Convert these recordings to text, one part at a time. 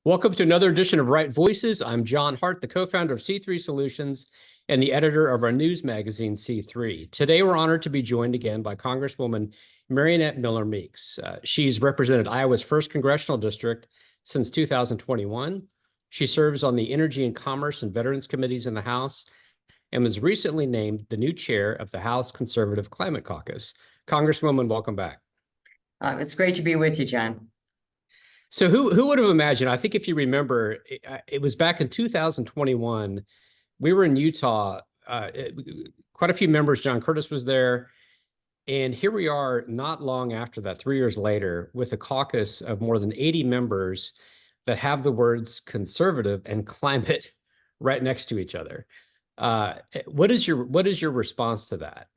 Welcome to another edition of Right Voices. I'm John Hart, the co-founder of C3 Solutions and the editor of our news magazine, C3. Today, we're honored to be joined again by Congresswoman Mariannette Miller Meeks. She's represented Iowa's 1st Congressional District since 2021. She serves on the Energy and Commerce and Veterans Committees in the House and was recently named the new chair of the House Conservative Climate Caucus. Congresswoman, welcome back. It's great to be with you, John. So who would have imagined? I think if you remember, it was back in 2021. We were in Utah. Quite a few members. John Curtis was there. And here we are not long after that, 3 years later, with a caucus of more than 80 members that have the words conservative and climate right next to each other. What is your response to that?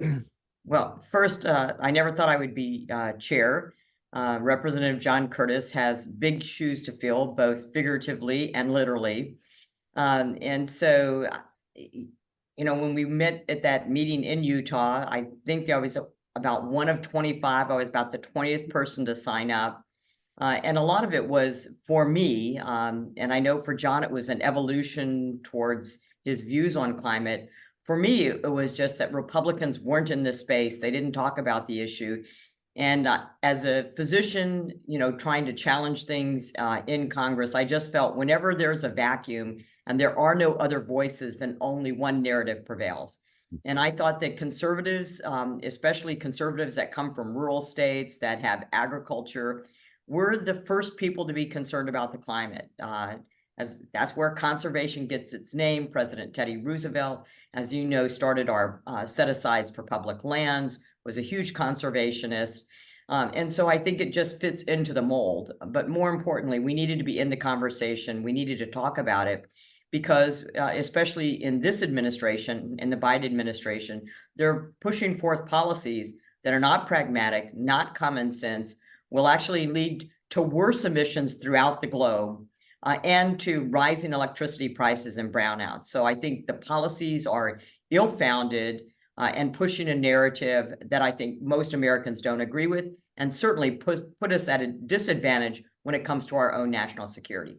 Well, first, I never thought I would be chair. Representative John Curtis has big shoes to fill, both figuratively and literally. And so, when we met at that meeting in Utah, I think I was about one of 25. I was about the 20th person to sign up. And a lot of it was for me. And I know for John, it was an evolution towards his views on climate. For me, it was just that Republicans weren't in this space. They didn't talk about the issue. And as a physician, trying to challenge things in Congress, I just felt whenever there's a vacuum and there are no other voices, then only one narrative prevails. And I thought that conservatives, especially conservatives that come from rural states that have agriculture, we're the first people to be concerned about the climate. As that's where conservation gets its name. President Teddy Roosevelt, as you know, started our set-asides for public lands, was a huge conservationist. And so I think it just fits into the mold. But more importantly, we needed to be in the conversation. We needed to talk about it because especially in this administration, in the Biden administration, they're pushing forth policies that are not pragmatic, not common sense, will actually lead to worse emissions throughout the globe and to rising electricity prices and brownouts. So I think the policies are ill-founded and pushing a narrative that I think most Americans don't agree with, and certainly put us at a disadvantage when it comes to our own national security.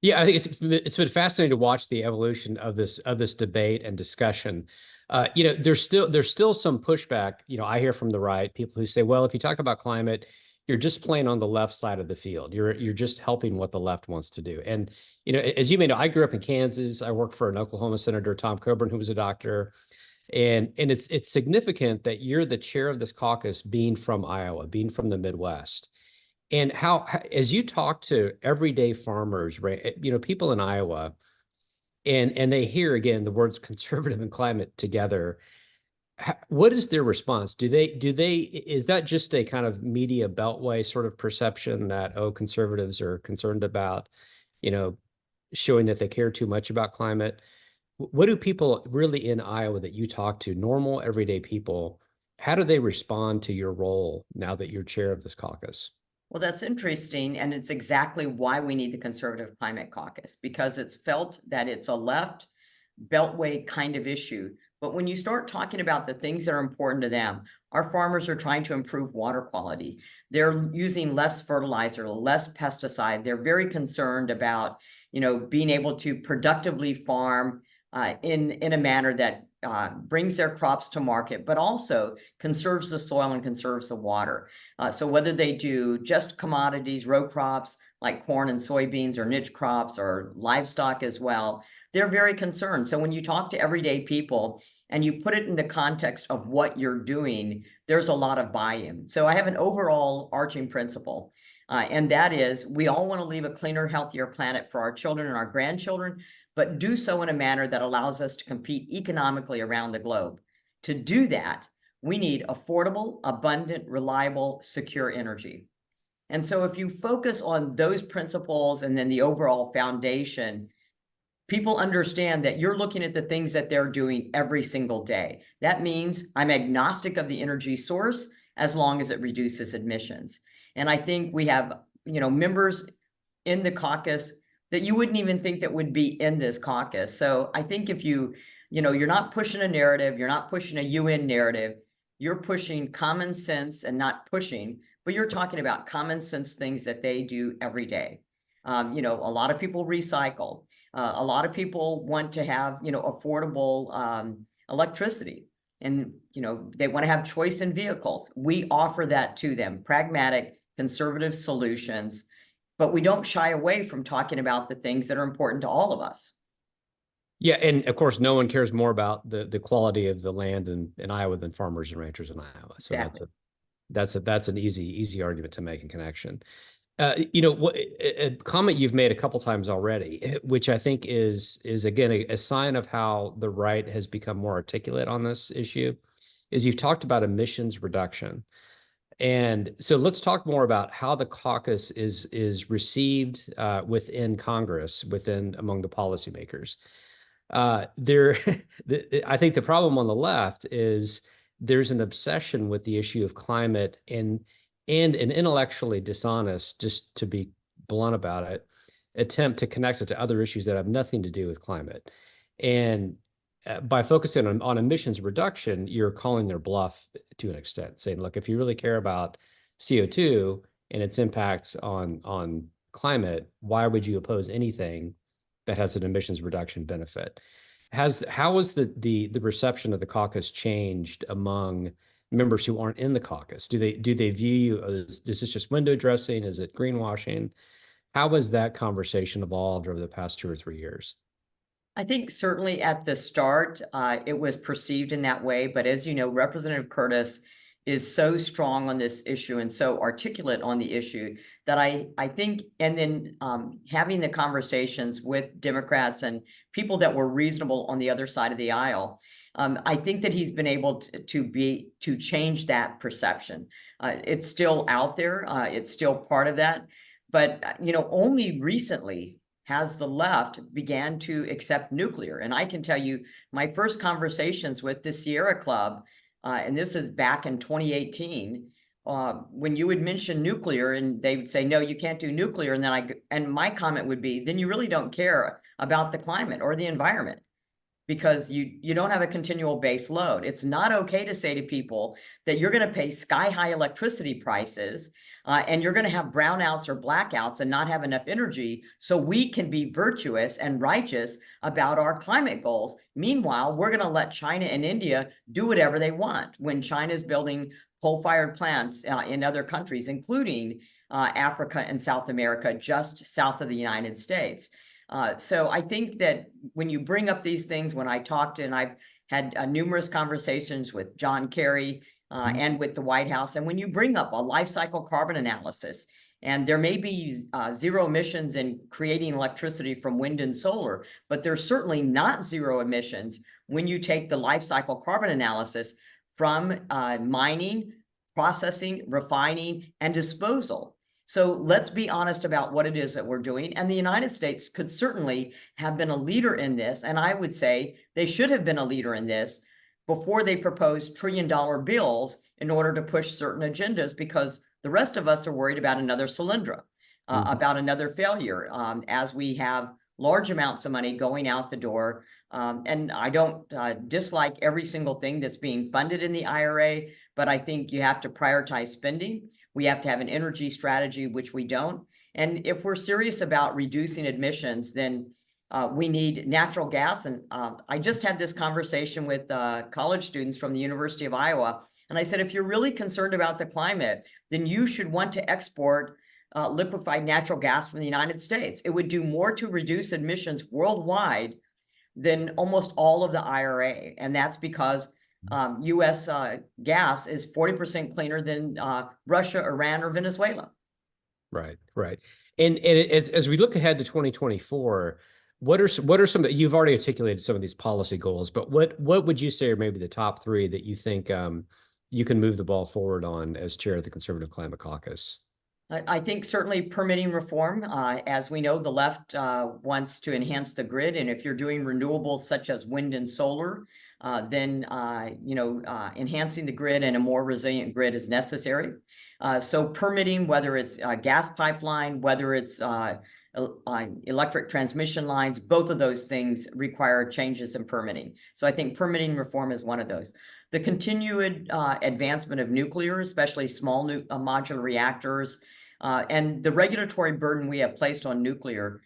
Yeah, I think it's been fascinating to watch the evolution of this debate and discussion. There's still some pushback. I hear from the right, people who say, well, if you talk about climate, you're just playing on the left side of the field. You're just helping what the left wants to do. And as you may know, I grew up in Kansas. I worked for an Oklahoma Senator, Tom Coburn, who was a doctor. And it's significant that you're the chair of this caucus, being from Iowa, being from the Midwest. And how as you talk to everyday farmers, right, people in Iowa, and they hear again the words conservative and climate together, what is their response? Is that just a kind of media beltway sort of perception that, oh, conservatives are concerned about, showing that they care too much about climate? What do people really in Iowa that you talk to, normal, everyday people, how do they respond to your role now that you're chair of this caucus? Well, that's interesting. And it's exactly why we need the Conservative Climate Caucus, because it's felt that it's a left beltway kind of issue. But when you start talking about the things that are important to them, our farmers are trying to improve water quality. They're using less fertilizer, less pesticide. They're very concerned about, being able to productively farm in a manner that brings their crops to market, but also conserves the soil and conserves the water. So whether they do just commodities, row crops like corn and soybeans, or niche crops, or livestock as well, they're very concerned. So when you talk to everyday people and you put it in the context of what you're doing, there's a lot of buy-in. So I have an overall arching principle, and that is we all want to leave a cleaner, healthier planet for our children and our grandchildren, but do so in a manner that allows us to compete economically around the globe. To do that, we need affordable, abundant, reliable, secure energy. And so if you focus on those principles and then the overall foundation, people understand that you're looking at the things that they're doing every single day. That means I'm agnostic of the energy source as long as it reduces emissions. And I think we have, members in the caucus that you wouldn't even think that would be in this caucus. So I think if you're not pushing a narrative, you're not pushing a UN narrative, you're pushing common sense and not pushing, but you're talking about common sense things that they do every day. A lot of people recycle. A lot of people want to have, affordable electricity. And, they want to have choice in vehicles. We offer that to them, pragmatic, conservative solutions, but we don't shy away from talking about the things that are important to all of us. Yeah, and of course, no one cares more about the quality of the land in Iowa than farmers and ranchers in Iowa. So Exactly. that's an easy argument to make in connection. What a comment you've made a couple times already, which I think is again a sign of how the right has become more articulate on this issue, is you've talked about emissions reduction. And so let's talk more about how the caucus is received within Congress, among the policymakers. There, I think the problem on the left is there's an obsession with the issue of climate and an intellectually dishonest, just to be blunt about it, attempt to connect it to other issues that have nothing to do with climate. And by focusing on emissions reduction, you're calling their bluff to an extent, saying, look, if you really care about CO2 and its impacts on climate, why would you oppose anything that has an emissions reduction benefit? How has the reception of the caucus changed among members who aren't in the caucus? Do they view you as, is this just window dressing? Is it greenwashing? How has that conversation evolved over the past 2 or 3 years? I think certainly at the start, it was perceived in that way. But as you know, Representative Curtis is so strong on this issue and so articulate on the issue that I think, and then having the conversations with Democrats and people that were reasonable on the other side of the aisle, I think that he's been able to change that perception. It's still out there. It's still part of that. But, only recently has the left began to accept nuclear. And I can tell you my first conversations with the Sierra Club, and this is back in 2018, when you would mention nuclear and they would say, no, you can't do nuclear. And my comment would be, then you really don't care about the climate or the environment, because you don't have a continual base load. It's not okay to say to people that you're going to pay sky high electricity prices and you're going to have brownouts or blackouts and not have enough energy so we can be virtuous and righteous about our climate goals. Meanwhile, we're going to let China and India do whatever they want when China is building coal-fired plants in other countries, including Africa and South America, just south of the United States. So I think that when you bring up these things, when I talked, and I've had numerous conversations with John Kerry and with the White House, and when you bring up a life cycle carbon analysis, and there may be zero emissions in creating electricity from wind and solar, but there's certainly not zero emissions when you take the life cycle carbon analysis from mining, processing, refining, and disposal. So let's be honest about what it is that we're doing. And the United States could certainly have been a leader in this. And I would say they should have been a leader in this before they proposed trillion-dollar bills in order to push certain agendas, because the rest of us are worried about another Solyndra, about another failure, as we have large amounts of money going out the door. And I don't dislike every single thing that's being funded in the IRA, but I think you have to prioritize spending. We have to have an energy strategy, which we don't. And if we're serious about reducing emissions, then we need natural gas. And I just had this conversation with college students from the University of Iowa. And I said, if you're really concerned about the climate, then you should want to export liquefied natural gas from the United States. It would do more to reduce emissions worldwide than almost all of the IRA. And that's because U.S. gas is 40% cleaner than Russia, Iran, or Venezuela. Right, right. And as we look ahead to 2024, what are some that you've already articulated some of these policy goals, but what would you say are maybe the top three that you think you can move the ball forward on as chair of the Conservative Climate Caucus? I think certainly permitting reform. As we know, the left wants to enhance the grid. And if you're doing renewables such as wind and solar, then enhancing the grid and a more resilient grid is necessary. So permitting, whether it's a gas pipeline, whether it's electric transmission lines, both of those things require changes in permitting. So I think permitting reform is one of those. The continued advancement of nuclear, especially small modular reactors, And the regulatory burden we have placed on nuclear,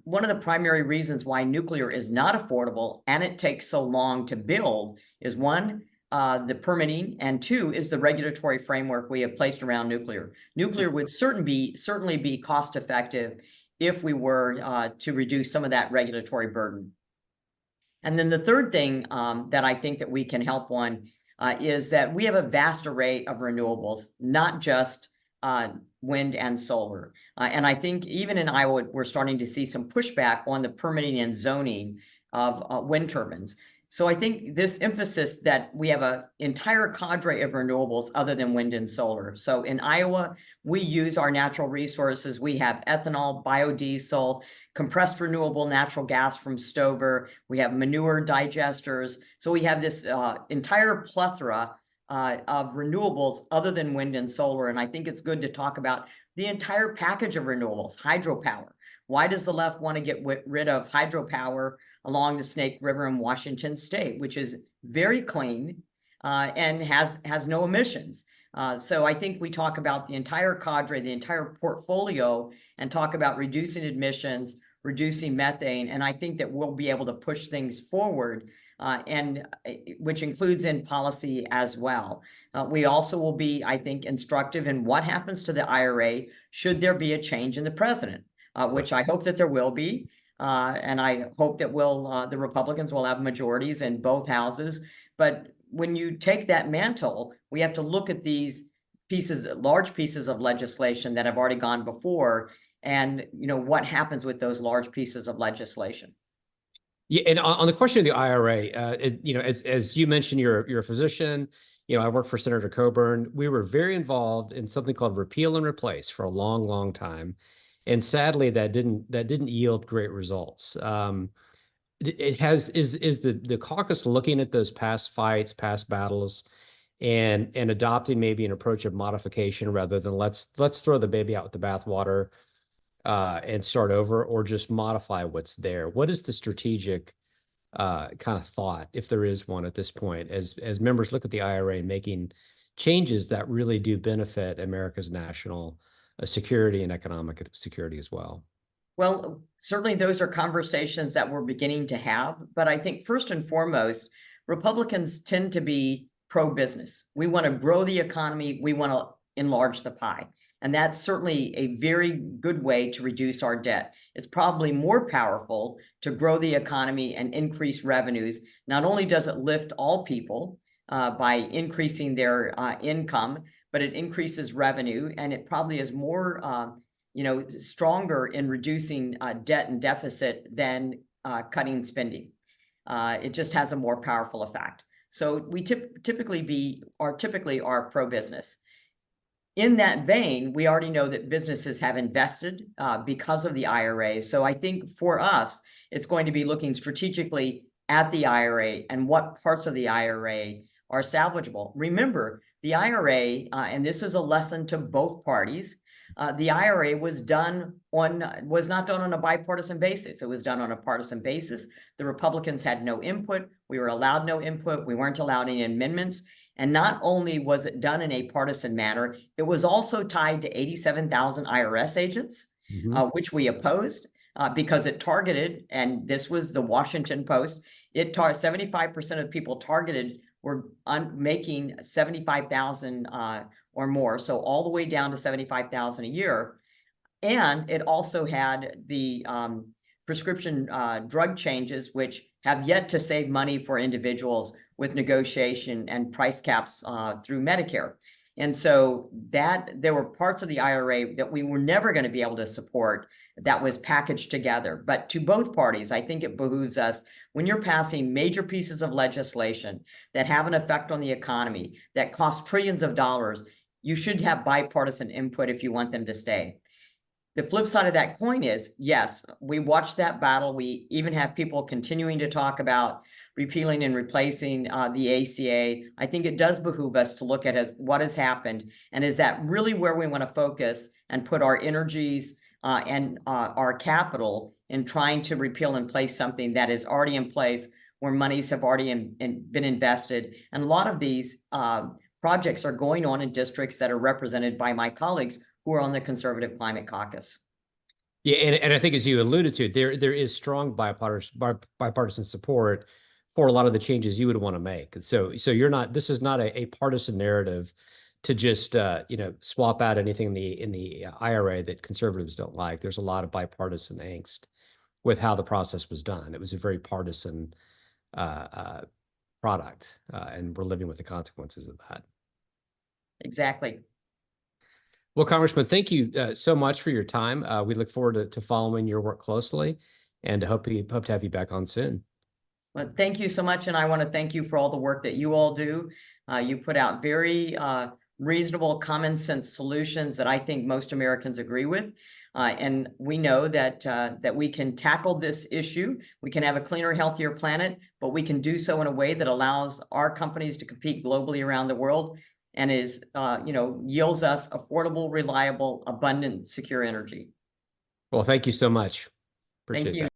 one of the primary reasons why nuclear is not affordable and it takes so long to build is one, the permitting, and two is the regulatory framework we have placed around nuclear. Nuclear would certainly be cost effective if we were to reduce some of that regulatory burden. And then the third thing that I think that we can help on is that we have a vast array of renewables, not just wind and solar. And I think even in Iowa, we're starting to see some pushback on the permitting and zoning of wind turbines. So I think this emphasis that we have an entire cadre of renewables other than wind and solar. So in Iowa, we use our natural resources. We have ethanol, biodiesel, compressed renewable natural gas from Stover. We have manure digesters. So we have this entire plethora of renewables other than wind and solar. And I think it's good to talk about the entire package of renewables. Hydropower. Why does the left want to get rid of hydropower along the Snake River in Washington State, which is very clean and has no emissions? So I think we talk about the entire cadre, the entire portfolio, and talk about reducing emissions, reducing methane, and I think that we'll be able to push things forward, and which includes in policy as well. We also will be, I think, instructive in what happens to the IRA should there be a change in the president, which I hope that there will be, and I hope that the Republicans will have majorities in both houses. But when you take that mantle, we have to look at these large pieces of legislation that have already gone before, and what happens with those large pieces of legislation. Yeah, and on the question of the IRA, as you mentioned, you're a physician. I work for Senator Coburn. We were very involved in something called repeal and replace for a long, long time, and sadly, that didn't yield great results. Is the caucus looking at those past fights, past battles, and adopting maybe an approach of modification rather than let's throw the baby out with the bathwater and start over, or just modify what's there? What is the strategic kind of thought, if there is one at this point, as members look at the IRA and making changes that really do benefit America's national security and economic security as well? Well, certainly those are conversations that we're beginning to have, but I think first and foremost, Republicans tend to be pro-business. We want to grow the economy. We want to enlarge the pie. And that's certainly a very good way to reduce our debt. It's probably more powerful to grow the economy and increase revenues. Not only does it lift all people by increasing their income, but it increases revenue, and it probably is more stronger in reducing debt and deficit than cutting spending. It just has a more powerful effect. So we typically are pro-business. In that vein, we already know that businesses have invested because of the IRA. So I think for us, it's going to be looking strategically at the IRA and what parts of the IRA are salvageable. Remember, the IRA, and this is a lesson to both parties, the IRA was not done on a bipartisan basis. It was done on a partisan basis. The Republicans had no input. We were allowed no input. We weren't allowed any amendments. And not only was it done in a partisan manner, it was also tied to 87,000 IRS agents, which we opposed because it targeted, and this was the Washington Post, 75% of people targeted were making 75,000 or more, so all the way down to 75,000 a year. And it also had the prescription drug changes, which have yet to save money for individuals with negotiation and price caps through Medicare. And so there were parts of the IRA that we were never going to be able to support that was packaged together. But to both parties, I think it behooves us, when you're passing major pieces of legislation that have an effect on the economy, that cost trillions of dollars, you should have bipartisan input if you want them to stay. The flip side of that coin is, yes, we watched that battle. We even have people continuing to talk about repealing and replacing the ACA. I think it does behoove us to look at what has happened, and is that really where we want to focus and put our energies and our capital in trying to repeal and place something that is already in place, where monies have already been invested. And a lot of these projects are going on in districts that are represented by my colleagues who are on the Conservative Climate Caucus. Yeah, and I think as you alluded to, there is strong bipartisan support for a lot of the changes you would want to make. And so you're not, this is not a partisan narrative to just swap out anything in the IRA that conservatives don't like. There's a lot of bipartisan angst with how the process was done. It was a very partisan product, and we're living with the consequences of that. Exactly. Well, Congressman, thank you so much for your time. We look forward to following your work closely, and hope to have you back on soon. Well, thank you so much, and I want to thank you for all the work that you all do. You put out very reasonable, common sense solutions that I think most Americans agree with. And we know that that we can tackle this issue. We can have a cleaner, healthier planet, but we can do so in a way that allows our companies to compete globally around the world and is, yields us affordable, reliable, abundant, secure energy. Well, thank you so much. Thank Appreciate you. that.